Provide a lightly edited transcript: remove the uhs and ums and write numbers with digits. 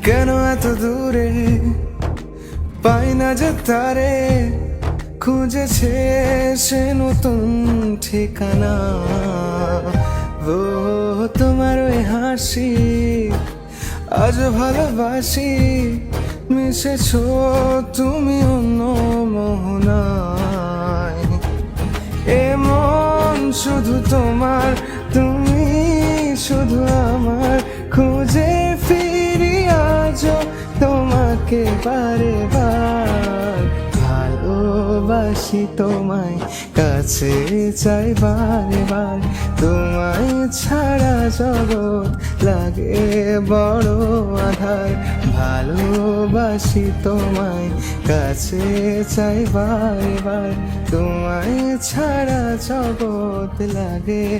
কেন এত দূরে পাই না যে তারে, খুঁজেছে সে নতুন ঠিকানা। ও তোমার ওই হাসি আজ ভালোবাসি, মিশেছো তুমি অন্য মোহনায়। এমন শুধু তোমার, তুমি শুধু আমার, খুঁজে ফিরি আজও তোমাকে বারে বার। ভালোবাসি তোমায়, কাছে চাই বারে বার, তোমায় ছাড়া জগৎ লাগে বড় আধার। ভালোবাসি তোমায়, কাছে চাই বারে বার, তোমায় ছাড়া জগৎ লাগে।